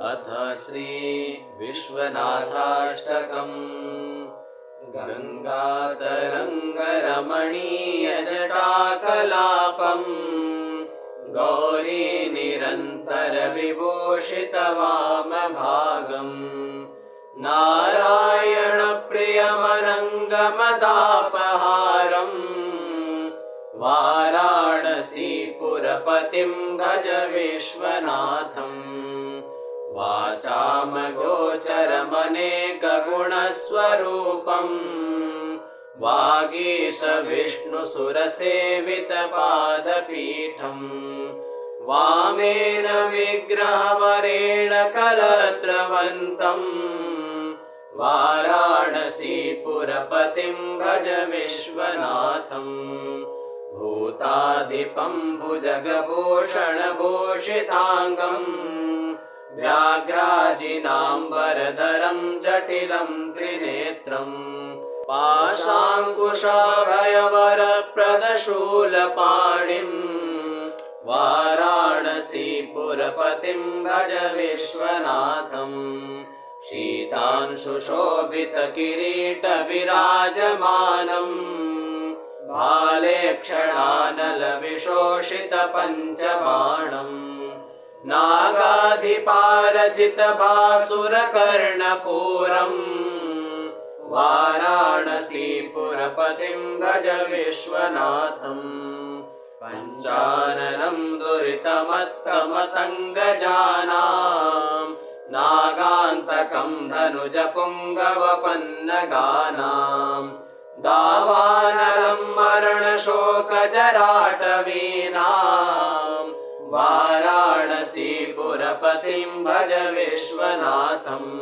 अथ श्री विश्वनाथाष्टकम्। गंगातरंगरमणीयजटाकलापम् गौरी निरन्तरविभूषितवामभागम् नारायणप्रियमनङ्गमदापहारम् वाराणसीपुरपतिं भज विश्वनाथम्। वाचामगोचरमनेकगुणस्वरूपम् वागीशविष्णुसुरसेवितपादपीठम् वामेन विग्रहवरेण कलत्रवन्तम् वाराणसीपुरपतिं भज विश्वनाथम्। भूताधिपं भुजगभूषणभूषिताङ्गम् व्याघ्राजिनाम्बरधरं जटिलं त्रिनेत्रम् पाशाङ्कुशाभयवरप्रदशूलपाणिम् वाराणसीपुरपतिं भज विश्वनाथम्। शीतांशुशोभितकिरीटविराजमानम् भालेक्षणानलविशोषितपञ्चबाणम् नागाधिपारजितभासुरकर्णपूरम् वाराणसीपुरपतिं भज विश्वनाथम्। पञ्चाननं दुरितमत्तमतङ्गजानां नागान्तकं धनुजपुङ्गवपन्नगानां दावानलं मरणशोकजराटवीनां वाराणसीपुरपतिं भज विश्वनाथम्।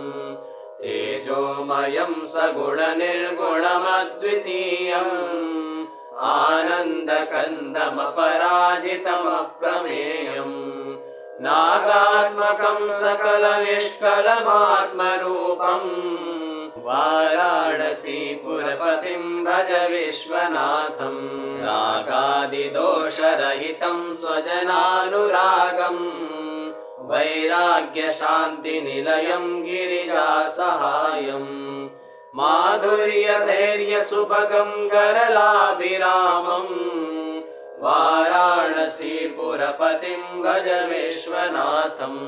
तेजोमयं सगुणनिर्गुणमद्वितीयम् आनन्दकन्दमपराजितमप्रमेयम् नागात्मकं सकलनिष्कलमात्मरूपम् वाराणसीपुरपतिं भज विश्वनाथम्। रागादिदोषरहितं स्वजनानुरागम् वैराग्यशान्तिनिलयं गिरिजासहायम् माधुर्यधैर्यसुभगं गरलाभिरामम् वाराणसीपुरपतिं भज विश्वनाथम्।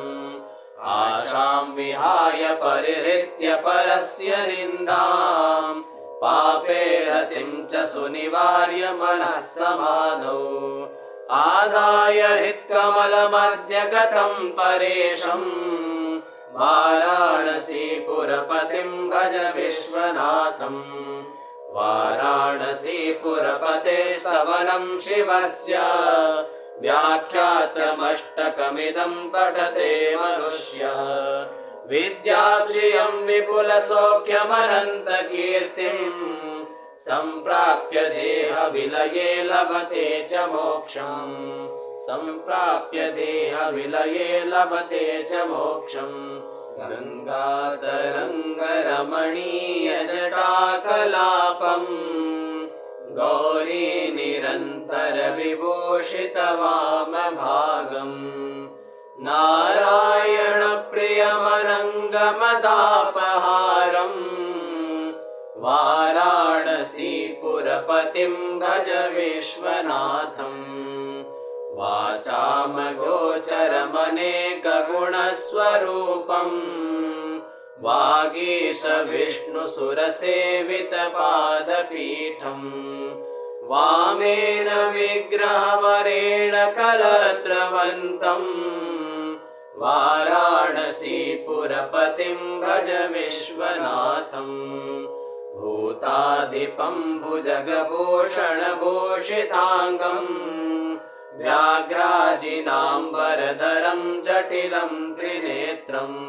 आशां विहाय परिहृत्य परस्य निन्दां पापे रतिं च सुनिवार्य मनः समाधौ आदाय हित्कमलमद्य गतं परेशम् वाराणसीपुरपतिं भज विश्वनाथम्। वाराणसीपुरपते स्तवनं शिवस्य व्याख्यातमष्टकमिदं पठते मनुष्यः विद्याश्रियं विपुलसौख्यमनन्तकीर्तिम् सम्प्राप्य देहविलये लभते च मोक्षम् सम्प्राप्य देहविलये लभते च मोक्षम्। गंगातरंगरमणीयजटाकलापम् गौरी निरन्तरविभूषितवामभागम् नारायणप्रियमनङ्गमदापहारम् वाराणसीपुरपतिं भज विश्वनाथम्। वाचामगोचरमनेकगुणस्वरूपम् वागीशविष्णुसुरसेवितपादपीठम् वामेन विग्रहवरेण कलत्रवन्तम् वाराणसीपुरपतिं भज विश्वनाथम्। भूताधिपं भुजगभूषणभूषिताङ्गम् व्याघ्राजिनाम्बरधरं जटिलं त्रिनेत्रम्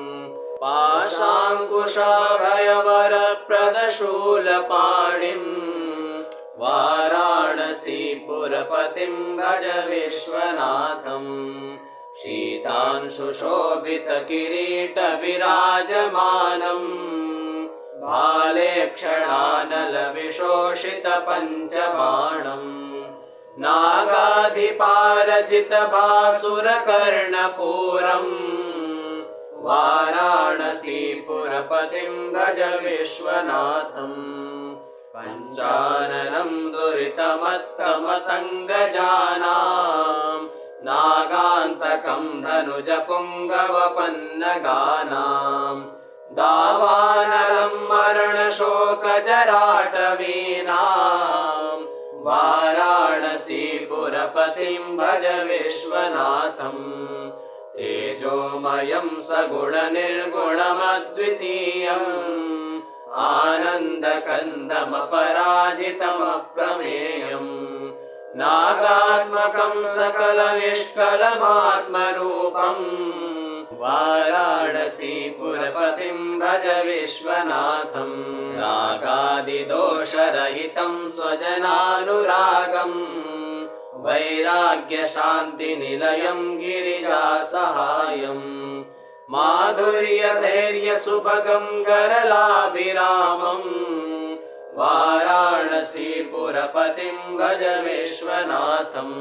पाशाङ्कुशाभयवरप्रदशूलपाणिम् वाराणसीपुरपतिं भज विश्वनाथम्। शीतांशुशोभितकिरीटविराजमानम् भालेक्षणानलविशोषितपञ्चबाणम् नागाधिपारजितभासुरकर्णपूरम् वाराणसीपुरपतिं भज विश्वनाथम् पञ्चाननं दुरितमत्तमतङ्गजानां नागान्तकं धनुजपुङ्गवपन्नगानां दावानलं मरणशोकजराटवीनां वाराणसीपुरपतिं भज विश्वनाथम् तेजोमयं सगुणनिर्गुणमद्वितीयम् आनन्दकन्दमपराजितमप्रमेयम् नागात्मकं सकलनिष्कलमात्मरूपम् वाराणसीपुरपतिं भज विश्वनाथम् रागादिदोषरहितं स्वजनानुरागम् वैराग्यशान्तिनिलयं गिरिजासहायम् माधुर्यधैर्यसुभगं गरलाभिरामम् वाराणसीपुरपतिं भज विश्वनाथम्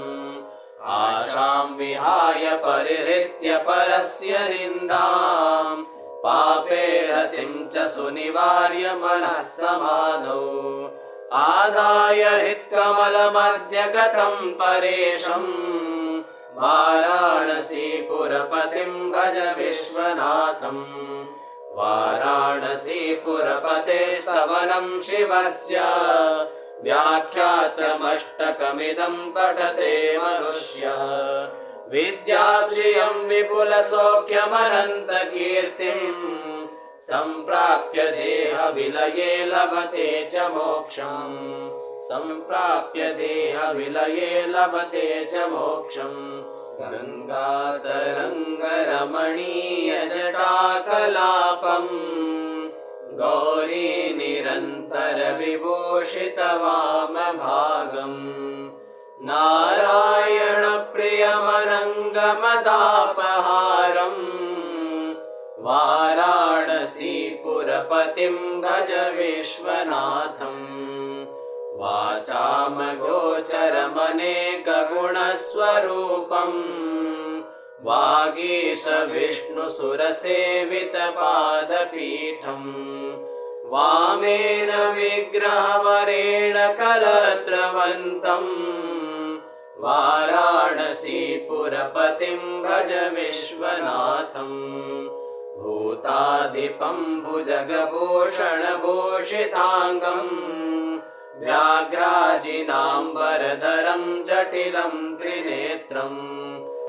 आशां विहाय परिहृत्य परस्य निन्दां पापे रतिं च सुनिवार्य मनः समाधौ आदाय हित्कमलमद्य गतं परेशम् वाराणसीपुरपतिं भज विश्वनाथम् वाराणसीपुरपते स्तवनं शिवस्य व्याख्यातमष्टकमिदं पठते मनुष्यः विद्याश्रियं विपुलसौख्यमनन्तकीर्तिम् सम्प्राप्य देहविलये लभते च मोक्षम् सम्प्राप्य देहविलये लभते च मोक्षम् गङ्गातरङ्गरमणीयजटाकलापम् गौरी निरन्तरविभूषितवामभागम् नारायणप्रियमनङ्गमदापहारम् वाराणसीपुरपतिं भज विश्वनाथम् वाचामगोचरमनेकगुणस्वरूपम् वागीशविष्णुसुरसेवितपादपीठम् वामेन विग्रहवरेण कलत्रवन्तम् वाराणसीपुरपतिं भज विश्वनाथम् भूताधिपं भुजगभूषणभूषिताङ्गम् व्याघ्राजिनाम्बरधरं जटिलं त्रिनेत्रम्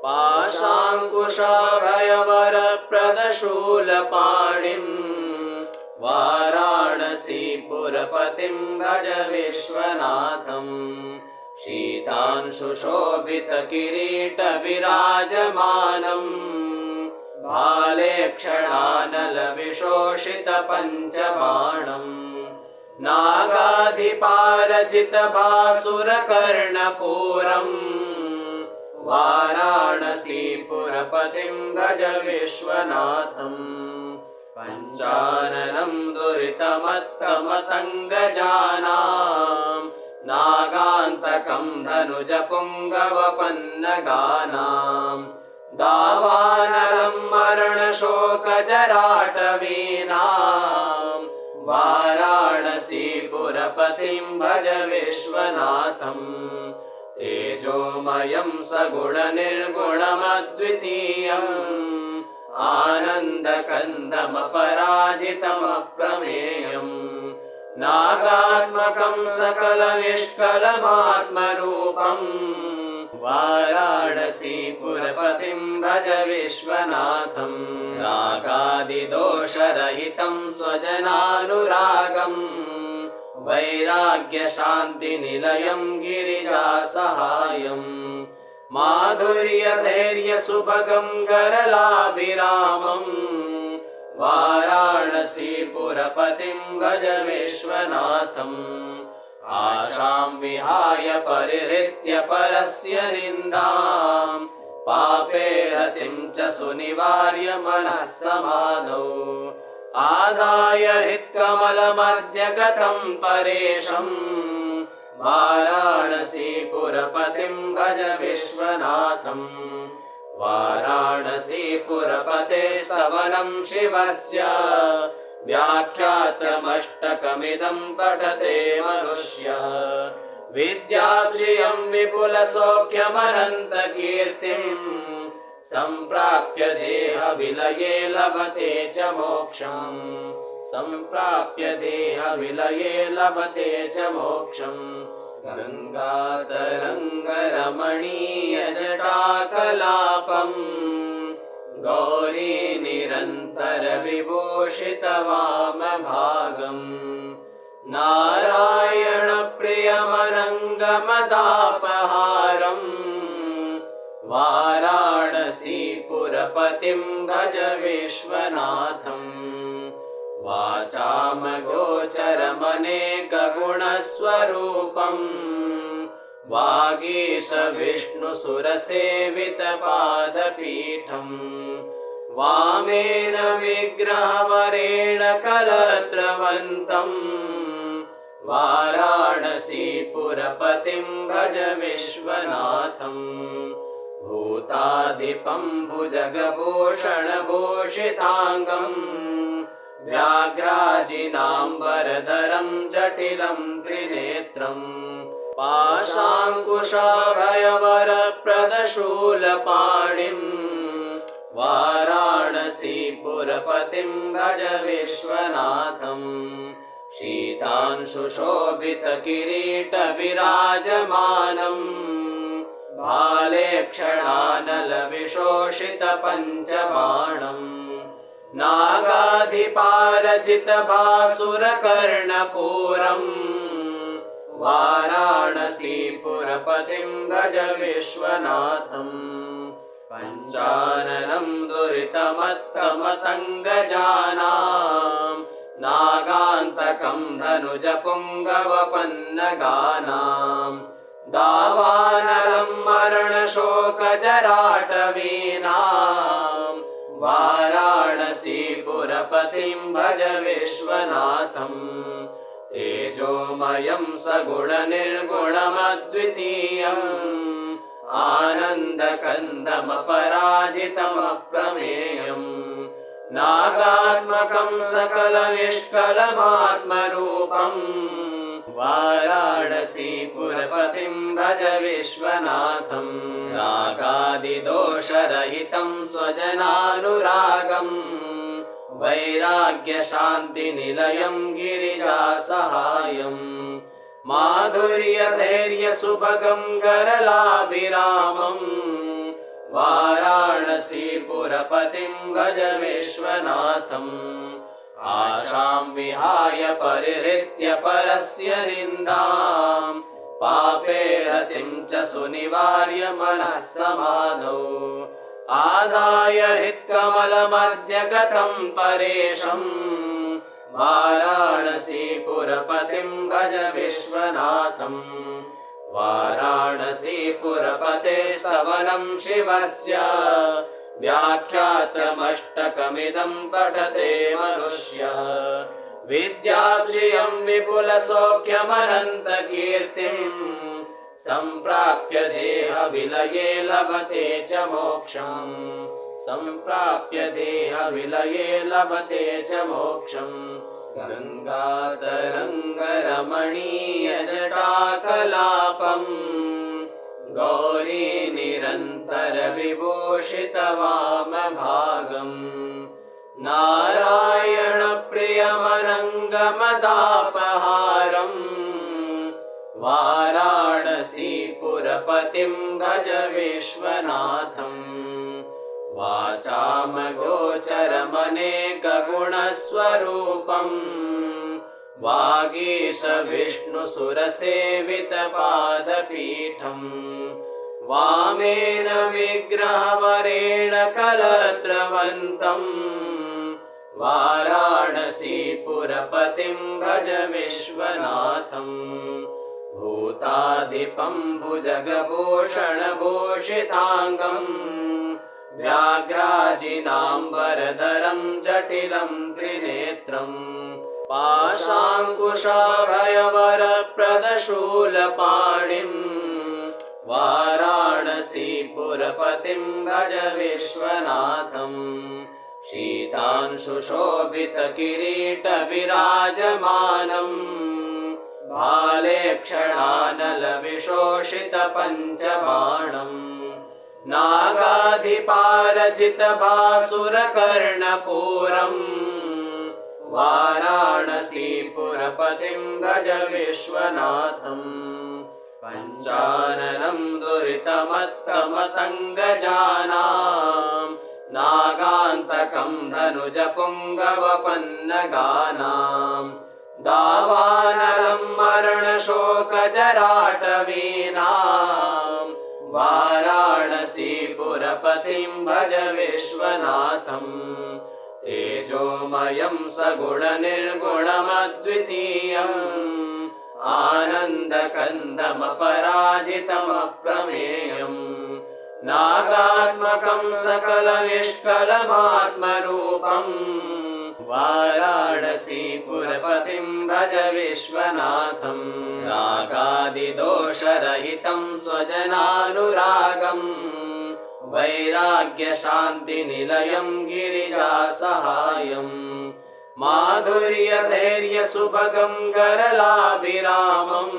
पाशाङ्कुशाभयवरप्रदशूलपाणिम् वाराणसीपुरपतिं भज विश्वनाथम् शीतांशुशोभितकिरीटविराजमानम् भाले क्षणानलविशोषितपञ्चबाणम् नागाधिपारजितभासुरकर्णपूरम् वाराणसीपुरपतिं भज विश्वनाथम् पञ्चाननं दुरितमत्तमतङ्गजानां नागान्तकं धनुजपुङ्गवपन्नगानां दावानलं मरणशोकजराटवीनां वाराणसीपुरपतिं भज विश्वनाथम् तेजोमयं सगुणनिर्गुणमद्वितीयम् आनन्दकन्दमपराजितमप्रमेयम् नागात्मकं सकलनिष्कलमात्मरूपम् वाराणसीपुरपतिं भज विश्वनाथम् रागादिदोषरहितं स्वजनानुरागम् वैराग्यशान्तिनिलयं गिरिजासहायम् माधुर्यधैर्यसुभगं गरलाभिरामम् वाराणसीपुरपतिं भज विश्वनाथम् आशां विहाय परिहृत्य परस्य निन्दां पापे रतिं च सुनिवार्य मनः समाधौ आदाय हित्कमलमद्य गतं परेशम् वाराणसीपुरपतिं भज विश्वनाथम् वाराणसीपुरपते स्तवनं शिवस्य व्याख्यातमष्टकमिदं पठते मनुष्यः विद्याश्रियं विपुलसौख्यमनन्तकीर्तिम् सम्प्राप्य देहविलये लभते च मोक्षम् सम्प्राप्य देहविलये लभते च मोक्षम् गङ्गातरङ्गरमणीयजटाकलापम् गौरी निरन्तरविभूषितवामभागम् नारायणप्रियमनङ्गमदापहारम् वाराणसीपुरपतिं भज विश्वनाथम् वाचामगोचरमनेकगुणस्वरूपम् वागीश विष्णुसुरसेवितपादपीठम् वामेन विग्रहवरेण कलत्रवन्तम् वाराणसीपुरपतिं भज विश्वनाथम् भूताधिपं भुजगभूषणभूषिताङ्गम् व्याघ्राजिनाम्बरधरं जटिलं त्रिनेत्रम् पाशाङ्कुशाभयवरप्रदशूलपाणिम् वाराणसीपुरपतिं भज विश्वनाथम् शीतांशुशोभितकिरीटविराजमानम् भाले क्षणानलविशोषितपञ्चबाणम् नागाधिपारजितभासुरकर्णपूरम् वाराणसीपुरपतिं भज विश्वनाथम् पञ्चाननं दुरितमत्तमतङ्गजानाम् नागान्तकं धनुजपुङ्गवपन्नगानाम् दावानलं मरणशोकजराटवीनाम् वाराणसीपुरपतिं भज विश्वनाथम् तेजोमयं सगुणनिर्गुणमद्वितीयम् आनन्दकन्दमपराजितमप्रमेयम् नागात्मकं सकलनिष्कलमात्मरूपम् वाराणसीपुरपतिं भज विश्वनाथम् रागादिदोषरहितं स्वजनानुरागम् वैराग्यशान्तिनिलयं गिरिजासहायम् माधुर्यधैर्यसुभगं गरलाभिरामम् वाराणसीपुरपतिं भज विश्वनाथम् आशां विहाय परिहृत्य परस्य निन्दां पापे रतिं च सुनिवार्य मनः समाधौ आदाय हित्कमलमद्य गतं परेशम् वाराणसीपुरपतिं भज विश्वनाथम् वाराणसीपुरपते स्तवनं शिवस्य व्याख्यातमष्टकमिदं पठते मनुष्यः विद्याश्रियं विपुलसौख्यमनन्तकीर्तिम् सम्प्राप्य देहविलये लभते च मोक्षम् सम्प्राप्य देहविलये लभते च मोक्षम् गङ्गातरङ्गरमणीयजटाकलापम् गौरी निरन्तरविभूषितवामभागम् नारायणप्रियमनङ्गमदापहारम् वाराणसीपुरपतिं भज विश्वनाथम् वाचामगोचरमनेकगुणस्वरूपम् वागीश विष्णुसुरसेवितपादपीठम् वामेन विग्रहवरेण कलत्रवन्तम् वाराणसीपुरपतिं भज विश्वनाथम् भूताधिपं भुजगभूषणभूषिताङ्गम् व्याघ्राजिनाम्बरधरं जटिलं त्रिनेत्रम् पाशाङ्कुशाभयवरप्रदशूलपाणिम् वाराणसीपुरपतिं भज विश्वनाथं शीतांशुशोभितकिरीटविराजमानम् भाले क्षणानलविशोषितपञ्चबाणम् नागाधिपारजितभासुरकर्णपूरम् वाराणसीपुरपतिं भज विश्वनाथम् पञ्चाननं दुरितमत्तमतङ्गजानां नागान्तकं धनुजपुङ्गवपन्नगानां दावानलं मरणशोकजराटवीनां वाराणसीपुरपतिं भज विश्वनाथम् तेजोमयं सगुणनिर्गुणमद्वितीयम् आनन्दकन्दमपराजितमप्रमेयम् नागात्मकं सकलनिष्कलमात्मरूपम् वाराणसीपुरपतिं भज विश्वनाथम् रागादिदोषरहितं स्वजनानुरागम् वैराग्यशान्तिनिलयं गिरिजासहायम् माधुर्यधैर्यसुभगं गरलाभिरामम्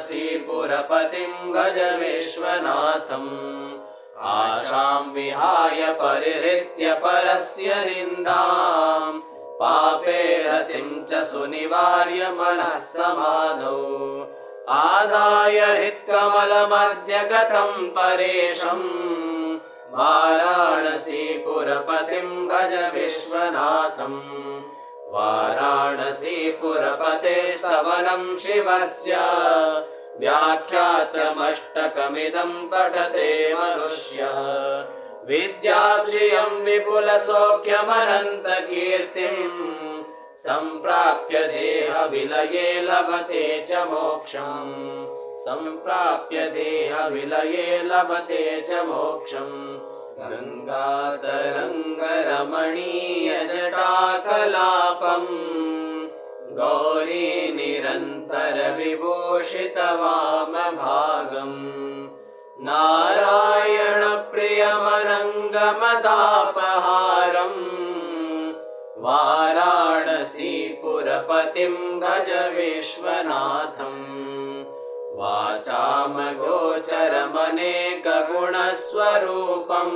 वाराणसीपुरपतिं भज विश्वनाथम् आशां विहाय परिहृत्य परस्य निन्दां पापे रतिं च सुनिवार्य मनः समाधौ आदाय हित्कमलमद्य गतं परेशम् वाराणसीपुरपतिं भज विश्वनाथम् वाराणसीपुरपते स्तवनं शिवस्य व्याख्यातमष्टकमिदं पठते मनुष्यः विद्याश्रियं विपुलसौख्यमनन्तकीर्तिम् सम्प्राप्य देहविलये लभते च मोक्षम् सम्प्राप्य देहविलये लभते च मोक्षम् गङ्गातरङ्गरमणीयजटाकलापम् गौरी निरन्तरविभूषितवामभागम् नारायणप्रियमनङ्गमदापहारम् वाराणसीपुरपतिं भज विश्वनाथम् वाचामगोचरमनेकगुणस्वरूपम्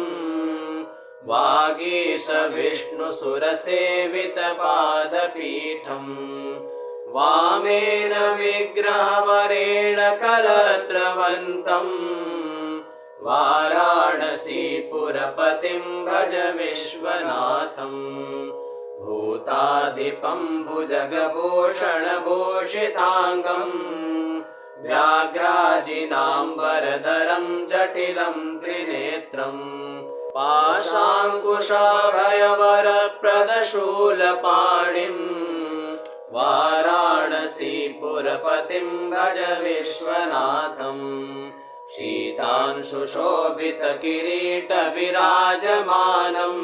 वागीशविष्णुसुरसेवितपादपीठम् वामेन विग्रहवरेण कलत्रवन्तम् वाराणसीपुरपतिं भज विश्वनाथम् भूताधिपं भुजगभूषणभूषिताङ्गम् व्याघ्राजिनाम्बरधरं जटिलं त्रिनेत्रम् पाशाङ्कुशाभयवरप्रदशूलपाणिम् वाराणसीपुरपतिं भज विश्वनाथम् शीतांशुशोभितकिरीटविराजमानम्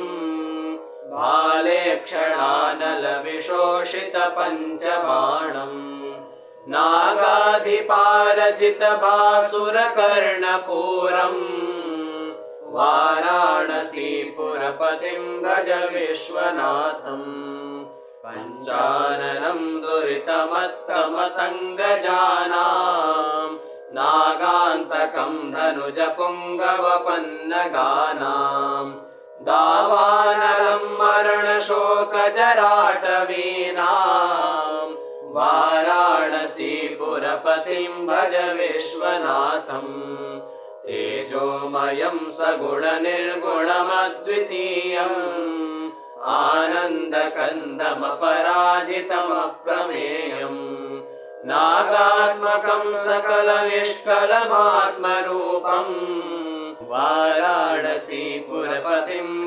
भाले क्षणानलविशोषितपञ्चबाणम् नागाधिपारजितभासुरकर्णपूरम् वाराणसीपुरपतिं भज विश्वनाथम् पञ्चाननं दुरितमत्तमतङ्गजानां नागान्तकं धनुजपुङ्गवपन्नगानां दावानलं मरणशोकजराटवीनां वाराणसीपुरपतिं भज विश्वनाथम् तेजोमयं सगुणनिर्गुणमद्वितीयम् आनन्दकन्दमपराजितमप्रमेयम् नागात्मकं सकलनिष्कलमात्मरूपम् वाराणसीपुरपतिं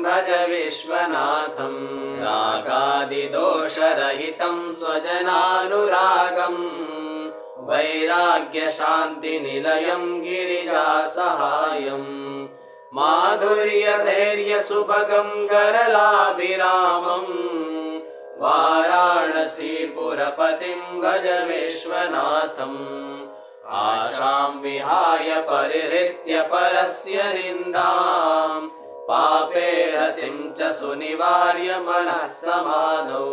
भज विश्वनाथम् रागादिदोषरहितं स्वजनानुरागम् वैराग्यशान्तिनिलयं गिरिजासहायम् माधुर्यधैर्यसुभगं गरलाभिरामम् वाराणसीपुरपतिं भज विश्वनाथम् आशां विहाय परिहृत्य परस्य निन्दां पापे रतिं च सुनिवार्य मनः समाधौ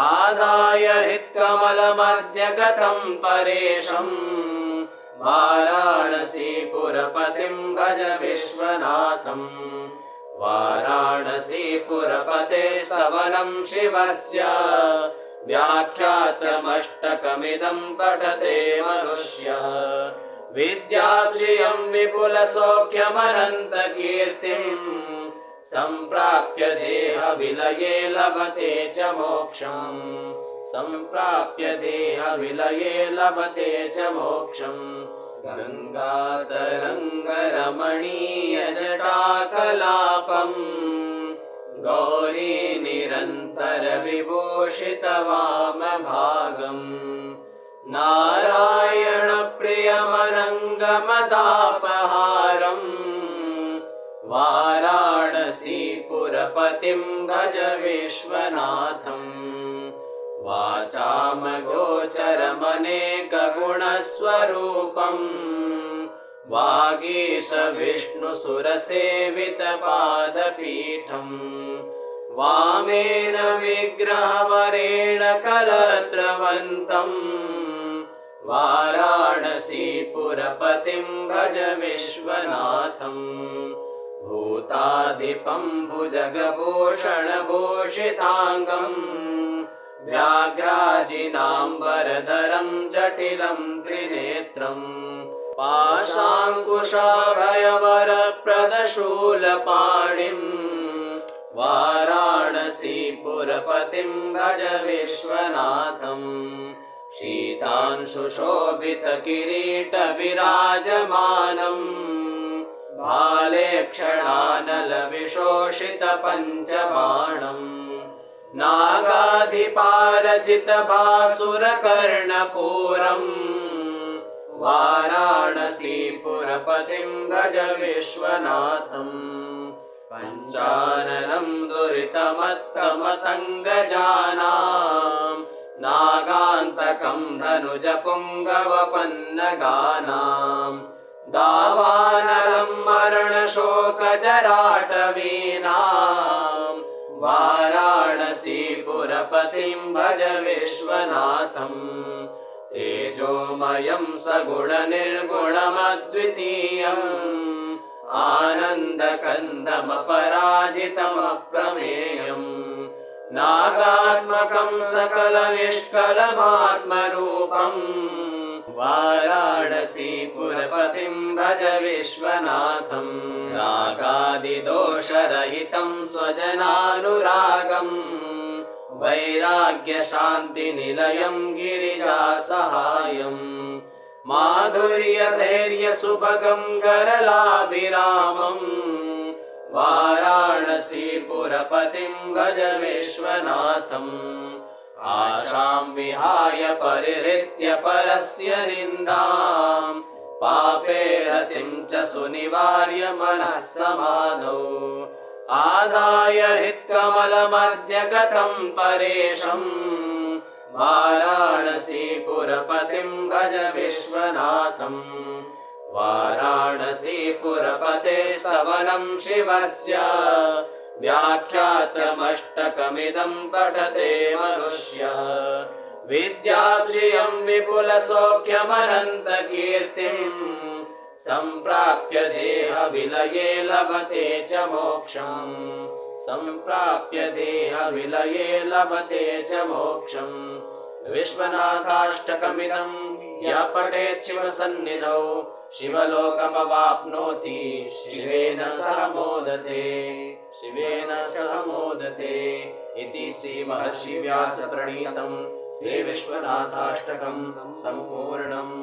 आदाय हित्कमलमद्य गतं परेशम् वाराणसीपुरपतिं भज विश्वनाथम् वाराणसीपुरपते स्तवनं शिवस्य व्याख्यातमष्टकमिदं पठते मनुष्यः विद्याश्रियं विपुलसौख्यमनन्तकीर्तिम् सम्प्राप्य देहविलये लभते च मोक्षम् सम्प्राप्य देहविलये लभते च मोक्षम् गङ्गातरङ्गरमणीयजटाकलापम् गौरी निरन्तरविभूषितवामभागम् नारायणप्रियमनङ्गमदापहारम् वाराणसीपुरपतिं भज विश्वनाथम् वाचामगोचरमनेकगुणस्वरूपम् वागीश विष्णुसुरसेवितपादपीठम् वामेन विग्रहवरेण कलत्रवन्तम् वाराणसीपुरपतिं भज विश्वनाथम् भूताधिपं भुजगभूषणभूषिताङ्गम् व्याघ्राजिनाम्बरधरं जटिलं त्रिनेत्रम् पाशाङ्कुशाभयवरप्रदशूलपाणिम् वाराणसीपुरपतिं भज विश्वनाथम् शीतांशुशोभितकिरीटविराजमानम् भालेक्षणानलविशोषितपञ्चबाणम् नागाधिपारजितभासुरकर्णपूरम् वाराणसीपुरपतिं भज विश्वनाथम् पञ्चाननं दुरितमत्तमतङ्गजानां नागान्तकं धनुजपुङ्गवपन्नगानां दावानलं मरणशोकजराटवीनां वाराणसीपुरपतिं भज विश्वनाथम् तेजोमयं सगुणनिर्गुणमद्वितीयम् आनन्दकन्दमपराजितमप्रमेयम् नागात्मकं सकलनिष्कलमात्मरूपम् वाराणसीपुरपतिं भज विश्वनाथम् रागादिदोषरहितं स्वजनानुरागम् वैराग्यशान्तिनिलयं गिरिजासहायम् माधुर्यधैर्यसुभगं गरलाभिरामम् वाराणसीपुरपतिं भज विश्वनाथम् आशां विहाय परिहृत्य परस्य निन्दां पापे रतिं च सुनिवार्य मनः समाधौ आदाय हित्कमलमद्य गतं परेशम् वाराणसीपुरपतिं भज विश्वनाथम् वाराणसीपुरपते स्तवनं शिवस्य व्याख्यातमष्टकमिदं पठते मनुष्यः विद्याश्रियं विपुलसौख्यमनन्तकीर्तिम् सम्प्राप्य देहविलये लभते च मोक्षम् सम्प्राप्य देहविलये लभते च मोक्षम् विश्वनाथाष्टकमिदं यः पठेत् शिवसन्निधौ शिवलोकमवाप्नोति शिवेन सह मोदते शिवेन सह मोदते इति श्रीमहर्षिव्यासप्रणीतं श्रीविश्वनाथाष्टकं सम्पूर्णम्।